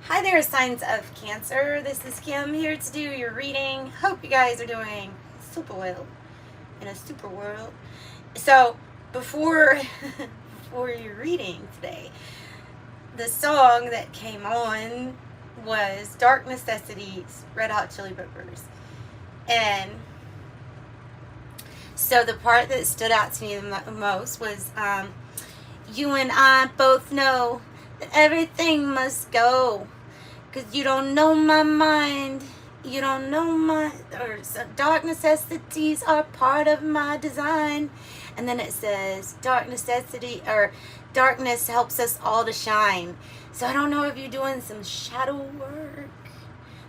Hi there, signs of Cancer. This is Kim here to do your reading. Hope you guys are doing super well in a super world. So before before your reading today, the song that came on was Dark Necessities, Red Hot Chili Peppers. And so the part that stood out to me the most was you and I both know that everything must go. Cause you don't know my mind, you don't know my, or dark necessities are part of my design. And then it says dark necessity, or darkness helps us all to shine. So I don't know if you're doing some shadow work,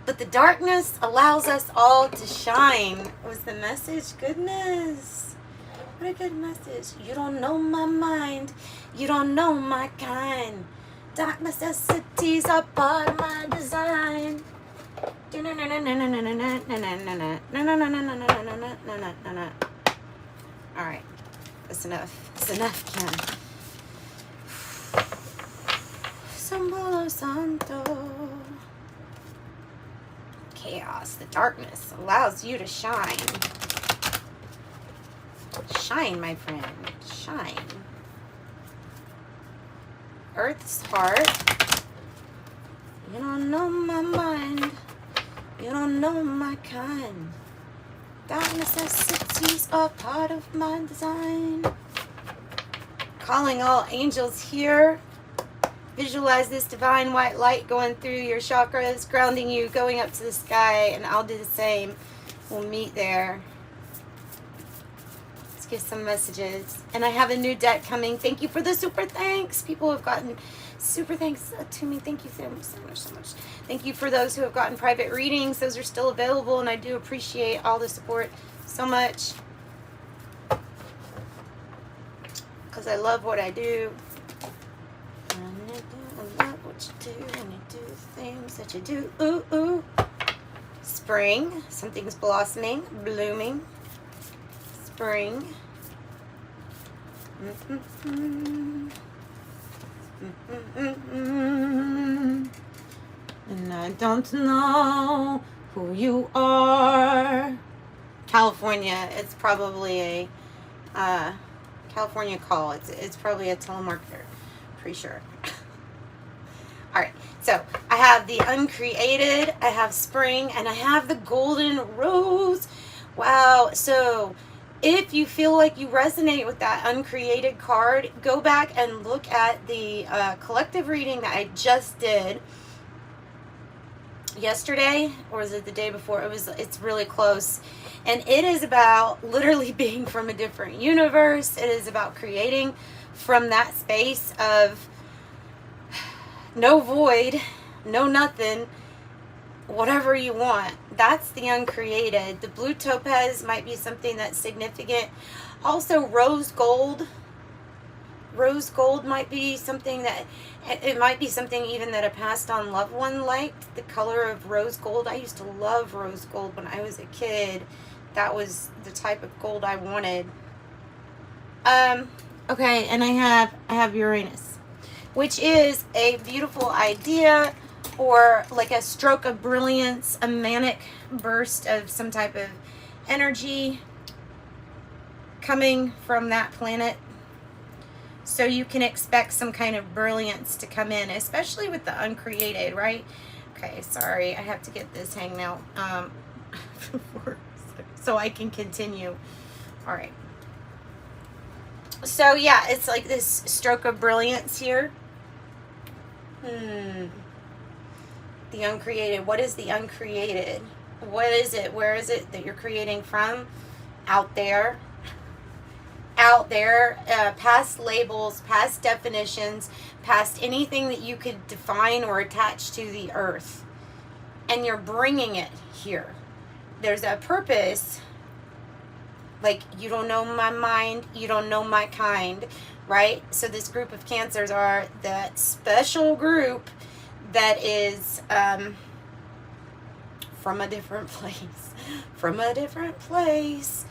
but the darkness allows us all to shine. Was the message? Goodness, what a good message. You don't know my mind, you don't know my kind. Dark necessities are part of my design. Alright, that's enough. That's enough, Kim. Symbolo Santo. Chaos, the darkness allows you to shine. Shine, my friend. Shine. Earth's heart. You don't know my mind. You don't know my kind. Dark necessities are part of my design. Calling all angels here. Visualize this divine white light going through your chakras, grounding you, going up to the sky, and I'll do the same. We'll meet there. Give some messages. And I have a new deck coming. Thank you for the super thanks. People have gotten super thanks to me. Thank you so much. Thank you for those who have gotten private readings. Those are still available, and I do appreciate all the support so much, because I love what I do. I love what you do, and you do things that you do. Ooh, ooh. Spring. Something's blossoming, blooming. Spring. And I don't know who you are. California. It's probably a California call. It's probably a telemarketer. Pretty sure. All right. So I have the uncreated. I have spring, and I have the golden rose. Wow. So if you feel like you resonate with that uncreated card, go back and look at the collective reading that I just did yesterday, or was it the day before? It's really close. And it is about literally being from a different universe. It is about creating from that space of no void, no nothing, whatever you want. That's the uncreated. The blue topaz might be something that's significant. Also, rose gold. Rose gold might be something that, it might be something even that a passed on loved one liked. The color of rose gold. I used to love rose gold when I was a kid. That was the type of gold I wanted. Okay, and I have Uranus, which is a beautiful idea, or like a stroke of brilliance, a manic burst of some type of energy coming from that planet. So you can expect some kind of brilliance to come in, especially with the uncreated, right? Okay, sorry, I have to get this hanging out so I can continue. All right. So yeah, it's like this stroke of brilliance here. The uncreated. What is the uncreated? What is it? Where is it that you're creating from? Out there. Out there. Past labels, past definitions, past anything that you could define or attach to the earth. And you're bringing it here. There's a purpose. Like, you don't know my mind, you don't know my kind, right? So this group of Cancers are that special group that is from a different place. From a different place.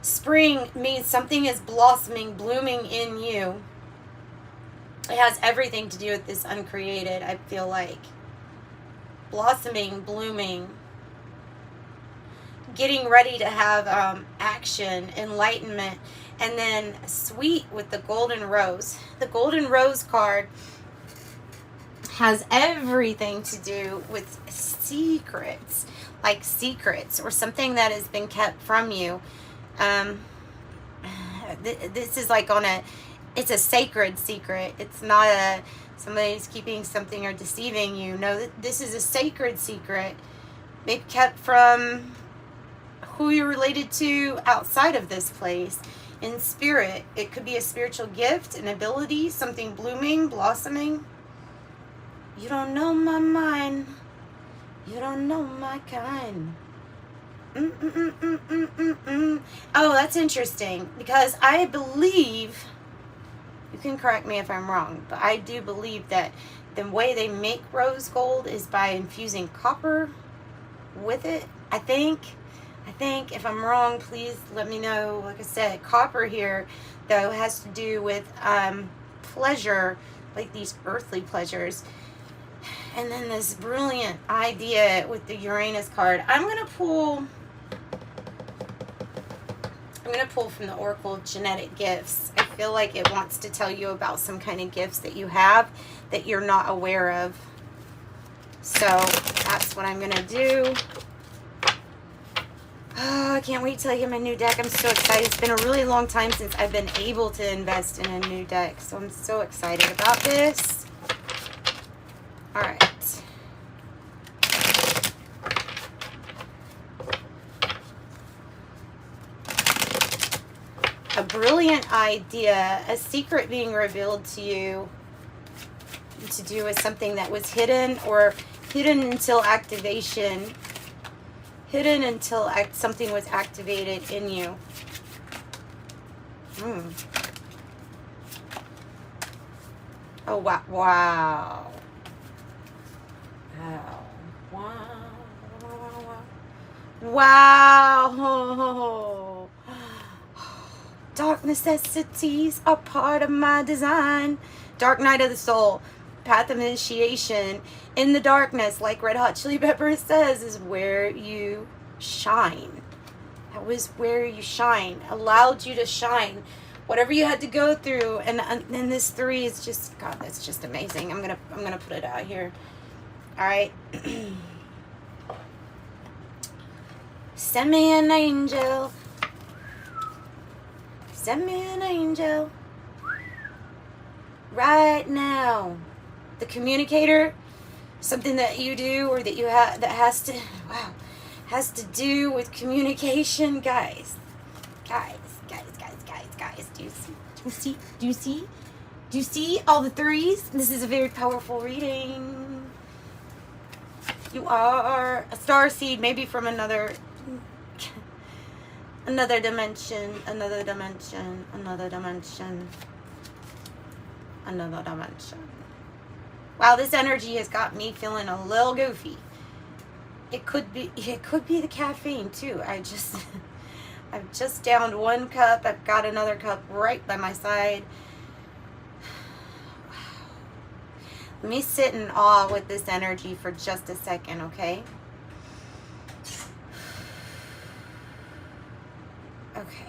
Spring means something is blossoming, blooming in you. It has everything to do with this uncreated, I feel like. blossoming, blooming, getting ready to have action, enlightenment, and then sweet with the golden rose. The golden rose card has everything to do with secrets, like secrets or something that has been kept from you. This is like it's a sacred secret. It's not somebody's keeping something or deceiving you. No, this is a sacred secret, maybe kept from who you're related to outside of this place. In spirit, it could be a spiritual gift, an ability, something blooming, blossoming. You don't know my mind. You don't know my kind. Oh, that's interesting, because I believe, you can correct me if I'm wrong, but I do believe that the way they make rose gold is by infusing copper with it. I think, if I'm wrong, please let me know. Like I said, copper here, though, has to do with pleasure, like these earthly pleasures. And then this brilliant idea with the Uranus card. I'm going to pull from the Oracle of Genetic Gifts. I feel like it wants to tell you about some kind of gifts that you have that you're not aware of. So that's what I'm going to do. Oh, I can't wait till I get my new deck. I'm so excited. It's been a really long time since I've been able to invest in a new deck. So I'm so excited about this. All right. A brilliant idea, a secret being revealed to you to do with something that was hidden, or hidden until activation. Hidden until something was activated in you. Oh, wow. Wow. Wow. Dark necessities are part of my design. Dark night of the soul. Path of initiation. In the darkness, like Red Hot Chili Peppers says, is where you shine. That was where you shine. Allowed you to shine. Whatever you had to go through. And this 3 is just, God, that's just amazing. I'm gonna put it out here. All right. Send me an angel. Send me an angel. Right now. The communicator, something that you do or that you have that has to do with communication, guys. Do you see all the 3s? This is a very powerful reading. You are a starseed, maybe from another dimension. Wow, this energy has got me feeling a little goofy. It could be the caffeine too. I've just downed 1 cup. I've got another cup right by my side. Wow. Let me sit in awe with this energy for just a second, okay? Okay.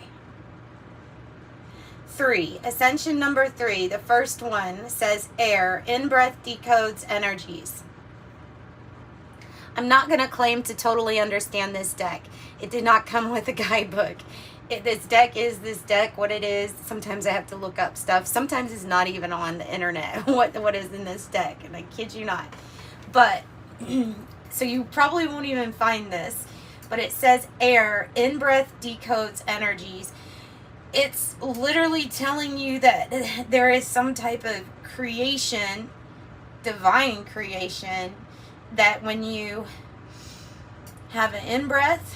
3, Ascension number 3, the first one says air. In-breath decodes energies. I'm not going to claim to totally understand this deck. It did not come with a guidebook. This deck is this deck, what it is. Sometimes I have to look up stuff. Sometimes it's not even on the internet, what is in this deck, and I kid you not. But, so you probably won't even find this, but it says air. In-breath decodes energies. It's literally telling you that there is some type of creation, divine creation, that when you have an in-breath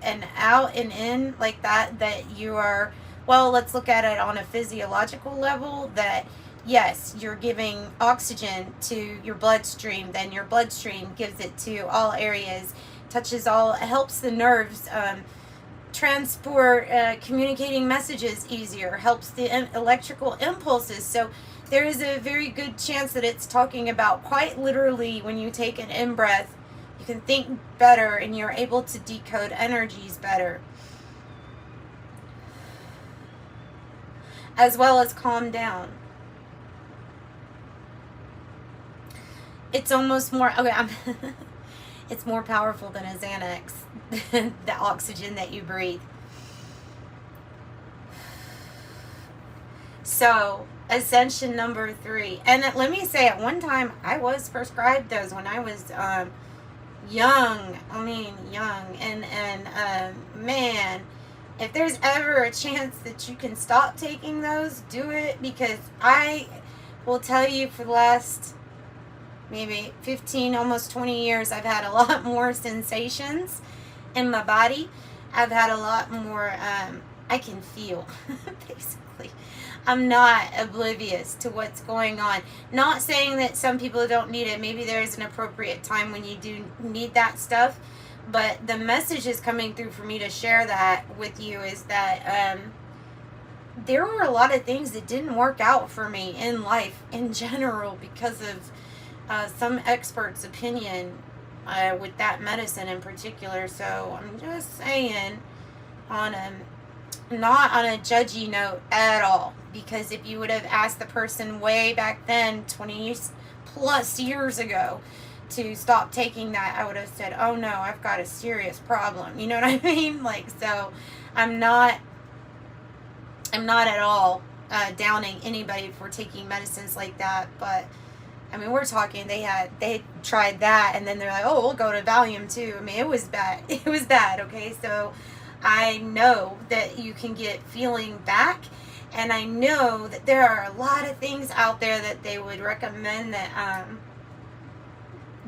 and out and in like that, that you are, well, let's look at it on a physiological level, that yes, you're giving oxygen to your bloodstream, then your bloodstream gives it to all areas, touches all, helps the nerves, transport communicating messages easier, helps the electrical impulses. So there is a very good chance that it's talking about, quite literally, when you take an in-breath, you can think better and you're able to decode energies better, as well as calm down. It's almost more, okay, it's more powerful than a Xanax, the oxygen that you breathe. So, Ascension number 3. And let me say, at one time, I was prescribed those when I was young. I mean, young. And man, if there's ever a chance that you can stop taking those, do it. Because I will tell you, for the last maybe 15, almost 20 years, I've had a lot more sensations in my body. I've had a lot more, I can feel, basically. I'm not oblivious to what's going on. Not saying that some people don't need it. Maybe there's an appropriate time when you do need that stuff. But the message is coming through for me to share that with you is that there were a lot of things that didn't work out for me in life in general because of some experts' opinion with that medicine in particular. So I'm just saying, not on a judgy note at all, because if you would have asked the person way back then, 20 plus years ago, to stop taking that, I would have said, oh no, I've got a serious problem. You know what I mean? Like, so I'm not at all downing anybody for taking medicines like that, but I mean, we're talking, they tried that, and then they're like, oh, we'll go to Valium too. I mean, it was bad. It was bad, okay? So I know that you can get feeling back, and I know that there are a lot of things out there that they would recommend that,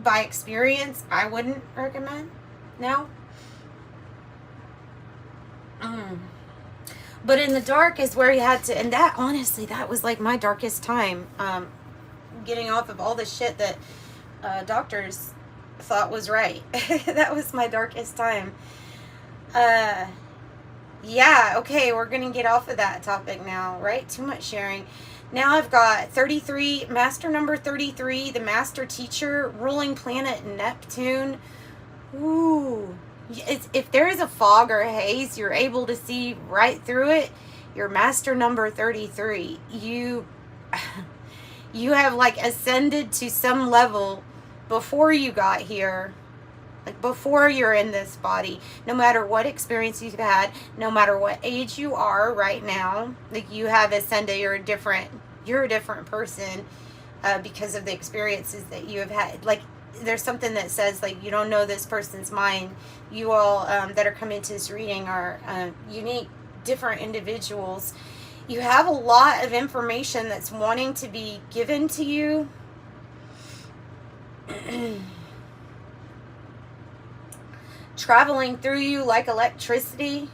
by experience, I wouldn't recommend. No? But in the dark is where you had to, and that, honestly, that was like my darkest time, getting off of all the shit that doctors thought was right. That was my darkest time. Yeah, okay, we're gonna get off of that topic now, right? Too much sharing. Now I've got 33, master number 33, the master teacher, ruling planet Neptune. Ooh, if there is a fog or a haze, you're able to see right through it. Your master number 33, you have like ascended to some level before you got here. Like before you're in this body, no matter what experience you've had, no matter what age you are right now, like you have ascended, you're a different person because of the experiences that you have had. Like there's something that says like you don't know this person's mind. You all that are coming to this reading are unique, different individuals. You have a lot of information that's wanting to be given to you. Traveling through you like electricity.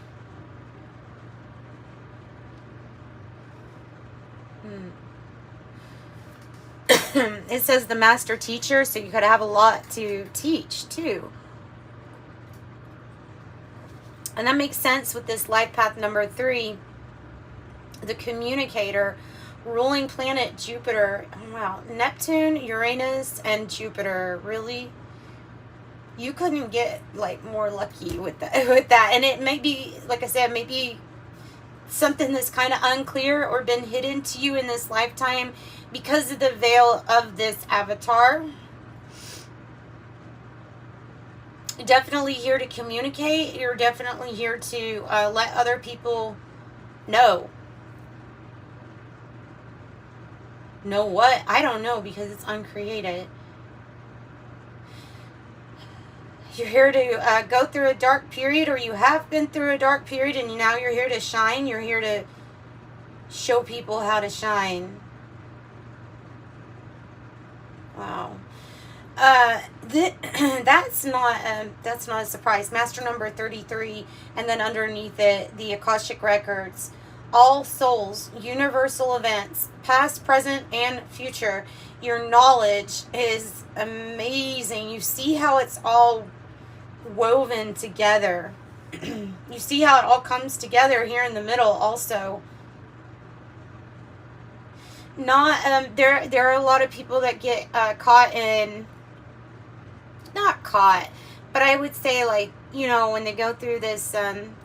It says the master teacher, so you could have a lot to teach too. And that makes sense with this life path number 3. The communicator, ruling planet Jupiter. Oh, wow. Neptune, Uranus, and Jupiter. Really? You couldn't get like more lucky with that. And it may be, like I said, maybe something that's kind of unclear or been hidden to you in this lifetime because of the veil of this avatar. You're definitely here to communicate. You're definitely here to let other people know. Know what? I don't know because it's uncreated. You're here to go through a dark period, or you have been through a dark period, and now you're here to shine. You're here to show people how to shine. Wow. That's not a surprise. Master number 33, and then underneath it, the Akashic Records. All souls, universal events, past, present, and future. Your knowledge is amazing. You see how it's all woven together. You see how it all comes together here in the middle also. not, there are a lot of people that get caught in, not caught, but I would say, like, you know, when they go through this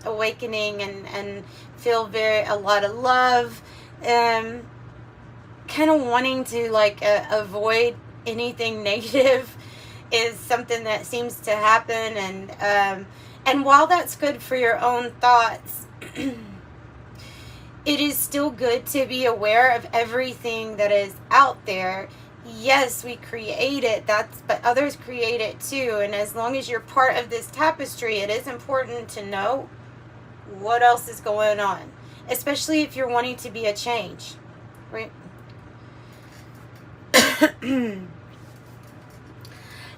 awakening and feel a lot of love, kind of wanting to, like, avoid anything negative is something that seems to happen. And while that's good for your own thoughts, it is still good to be aware of everything that is out there. Yes, we create it, but others create it too. And as long as you're part of this tapestry, it is important to know what else is going on, especially if you're wanting to be a change, right?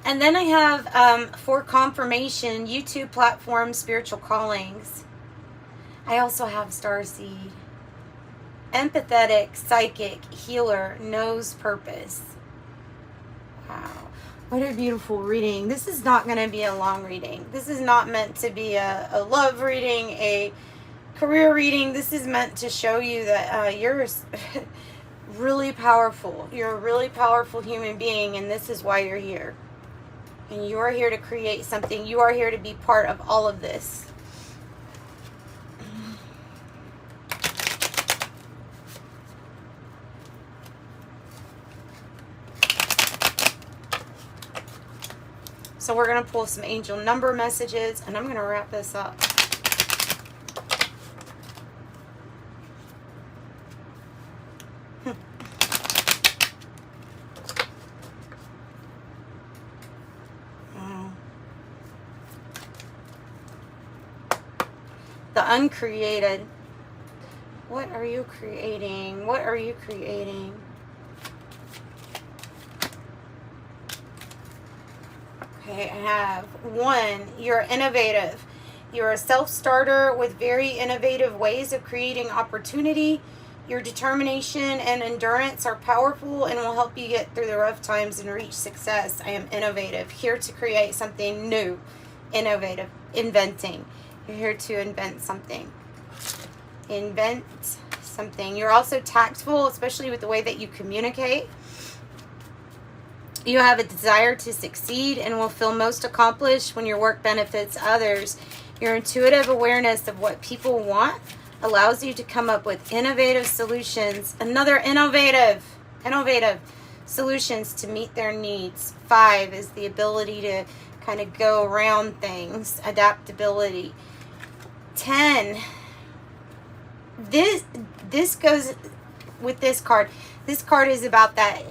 And then I have, for confirmation, YouTube platform, spiritual callings. I also have starseed. Empathetic, psychic, healer, knows purpose. Wow. What a beautiful reading. This is not going to be a long reading. This is not meant to be a love reading, a career reading. This is meant to show you that you're really powerful. You're a really powerful human being, and this is why you're here. And you are here to create something. You are here to be part of all of this. So we're going to pull some angel number messages, and I'm going to wrap this up. The uncreated. What are you creating? What are you creating? Okay, I have 1. You're innovative. You're a self-starter with very innovative ways of creating opportunity. Your determination and endurance are powerful and will help you get through the rough times and reach success. I am innovative, here to create something new. Innovative, inventing. You're here to invent something. Invent something. You're also tactful, especially with the way that you communicate. You have a desire to succeed and will feel most accomplished when your work benefits others. Your intuitive awareness of what people want allows you to come up with innovative solutions. Another innovative solutions to meet their needs. 5 is the ability to kind of go around things. Adaptability. 10. This goes with this card. This card is about that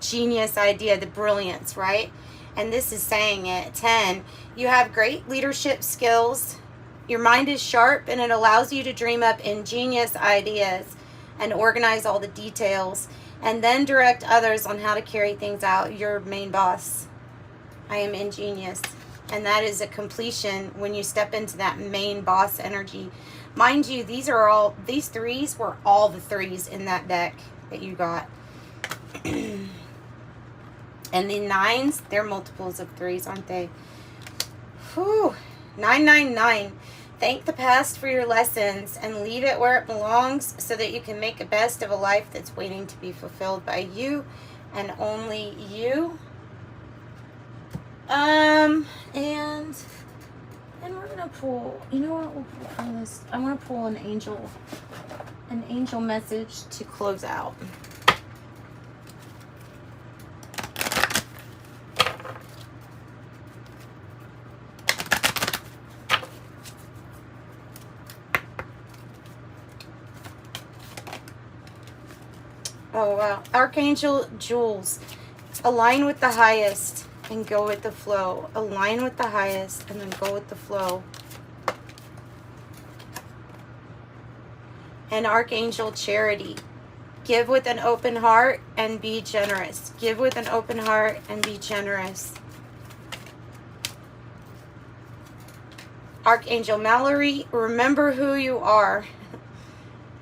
genius idea, the brilliance, right? And this is saying it. 10. You have great leadership skills. Your mind is sharp and it allows you to dream up ingenious ideas and organize all the details and then direct others on how to carry things out. Your main boss. I am ingenious. And that is a completion when you step into that main boss energy. Mind you, these 3s were all the 3s in that deck that you got. And the 9s, they're multiples of 3s, aren't they? Whew. 999. Thank the past for your lessons and leave it where it belongs so that you can make the best of a life that's waiting to be fulfilled by you and only you. And we're gonna pull, you know what, we'll pull from this. I want to pull an angel message to close out. Oh wow. Archangel Jules, align with the highest and go with the flow. Align with the highest and then go with the flow. And Archangel Charity, give with an open heart and be generous. Give with an open heart and be generous. Archangel Mallory, remember who you are.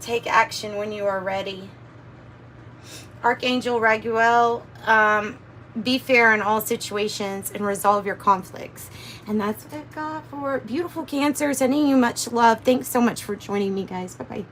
Take action when you are ready. Archangel Raguel, be fair in all situations and resolve your conflicts. And that's what I've got for beautiful Cancer. Sending you much love. Thanks so much for joining me, guys. Bye-bye.